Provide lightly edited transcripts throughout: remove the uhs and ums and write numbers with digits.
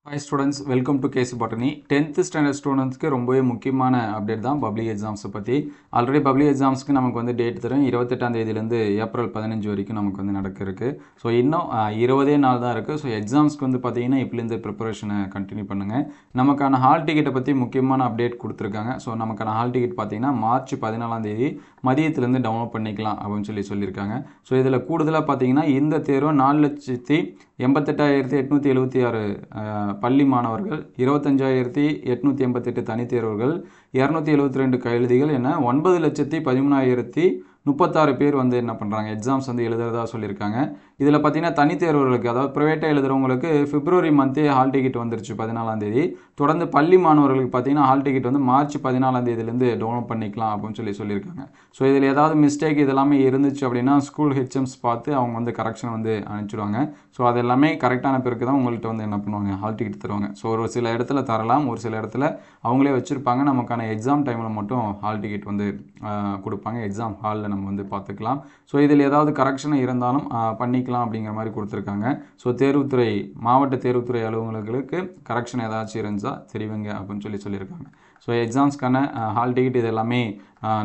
Hi students, welcome to KC Botany. 10th standard students க்கு ரொம்பவே முக்கியமான அப்டேட் தான் பப்ளிக் எக்ஸாம்ஸ் பத்தி. ஆல்ரெடி பப்ளிக் எக்ஸாம்ஸ்க்கு நமக்கு வந்து டேட் தரேன் 28ஆம் தேதியில இருந்து ஏப்ரல் 15 வரைக்கும் நமக்கு வந்து நடக்க இருக்கு. சோ இன்னும் 20 நாள் தான் இருக்கு. சோ எக்ஸாம்ஸ்க்கு வந்து பாத்தீங்கன்னா இப்பல இருந்து பிரிபரேஷனை கண்டினியூ பண்ணுங்க. நமக்கான ஹால் டிக்கெட் பத்தி முக்கியமான அப்டேட் கொடுத்திருக்காங்க. சோ நமக்கான ஹால் டிக்கெட் பாத்தீங்கன்னா மார்ச் 14ஆம் தேதி மதியத்துல இருந்து டவுன்லோட் பண்ணிக்கலாம் அப்படினு சொல்லிருக்காங்க. சோ இதுல கூடுதலா பாத்தீங்கன்னா இந்த தேர்வு 4,88,876 பள்ளி மாணவர்கள் 25,888 தனித் தேர்வர்கள் 272 கையெழுதிகள் என 9,13,36 பேர் வந்து என்ன பண்றாங்க எக்ஸாம்ஸ் வந்து எழுதுறதா சொல்லிருக்காங்க. இதுல பாத்தீங்கன்னா தனித் தேர்வர்களுக்கு அதாவது பிரைவேட்டா எழுதுறவங்களுக்கு பிப்ரவரி மந்தே ஹால் டிக்கெட் வந்துருச்சு 14ஆம் தேதி. தொடர்ந்து பள்ளி மாணவர்களுக்கு பாத்தீங்கன்னா ஹால் டிக்கெட் வந்து மார்ச் 14ஆம் தேதியில இருந்து டவுன்லோட் பண்ணிக்கலாம் அப்படினு சொல்லிருக்காங்க. சோ இதுல ஏதாவது மிஸ்டேக் இதெல்லாம் இருந்துச்சு அப்படினா ஸ்கூல் ஹெச்எம்ஸ் பார்த்து அவங்க வந்து கரெக்ஷன் வந்து அனுப்பிடுவாங்க. சோ அது எல்லாமே கரெக்ட்டான பிறகு தான் உங்களுக்கு வந்து என்ன பண்ணுவாங்க ஹால் டிக்கெட் தருவாங்க. சோ ஒரு சில இடத்துல தரலாம், ஒரு சில இடத்துல அவங்களே வச்சிருப்பாங்க. நமக்கான எக்ஸாம் டைம்ல மட்டும் ஹால் டிக்கெட் வந்து கொடுப்பாங்க. எக்ஸாம் ஹால்ல நம்ம வந்து பாத்துக்கலாம். சோ இதில் ஏதாவது கரெக்ஷன் இருந்தாலும் பண்ணிக்கலாம் அப்படிங்கிற மாதிரி கொடுத்திருக்காங்க. சோ தேர்வுத்துறை மாவட்ட தேர்வுத்துறை அலுவலர்களுக்கு கரெக்ஷன் ஏதாச்சும் இருந்தா தெரிவிங்க அப்படினு சொல்லிருக்காங்க. சோ எக்ஸாம்ஸ்க்கான ஹால் டிக்கெட் இது எல்லாமே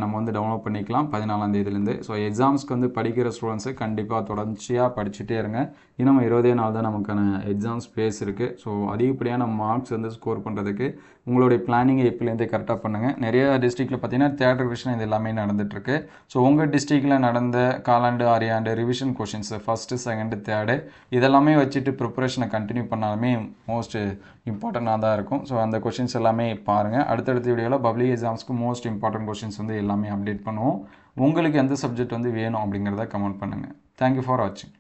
நம்ம வந்து டவுன்லோட் பண்ணிக்கலாம் 14ஆம் தேதியில இருந்து. சோ எக்ஸாம்ஸ்க்கு வந்து படிக்கிற ஸ்டூடண்ட்ஸ் கண்டிப்பா தொடர்ச்சியா படிச்சிட்டே இருங்க. இன்னும் 20 நாள் தான் நமக்கான எக்ஸாம் ஸ்பேஸ் இருக்கு. சோ அதிகப்படியான மார்க்ஸ் வந்து ஸ்கோர் பண்றதுக்கு உங்களுடைய பிளானிங்கை இப்பல இருந்தே கரெக்ட்டா பண்ணுங்க. நிறைய டிஸ்ட்ரிக்ட்ல பாத்தீங்கன்னா தியேட்டர் ரிவிஷன் இது எல்லாமே நடந்துட்டு இருக்கு. சோ உங்க டிஸ்ட்ரிக்ட்ல நடந்த காலாண்டு ஆரியாண்டு revision questions first second third இதெல்லாமே வச்சிட்டு பிரிபரேஷனை கண்டினியூ பண்ணாலுமே மோஸ்ட் இம்பார்ட்டன்ட்டா தான் இருக்கும். சோ அந்த क्वेश्चंस எல்லாமே பாருங்க. அடுத்தடுத்த வீடியோல பப்ளிக் எக்ஸாம்ஸ்க்கு மோஸ்ட் இம்பார்ட்டன்ட் क्वेश्चंस வந்து எல்லாமே அப்டேட் பண்ணுவோம். உங்களுக்கு எந்த சப்ஜெக்ட் வந்து வேணும் அப்படிங்கறத கமெண்ட் பண்ணுங்க. Thank you for watching.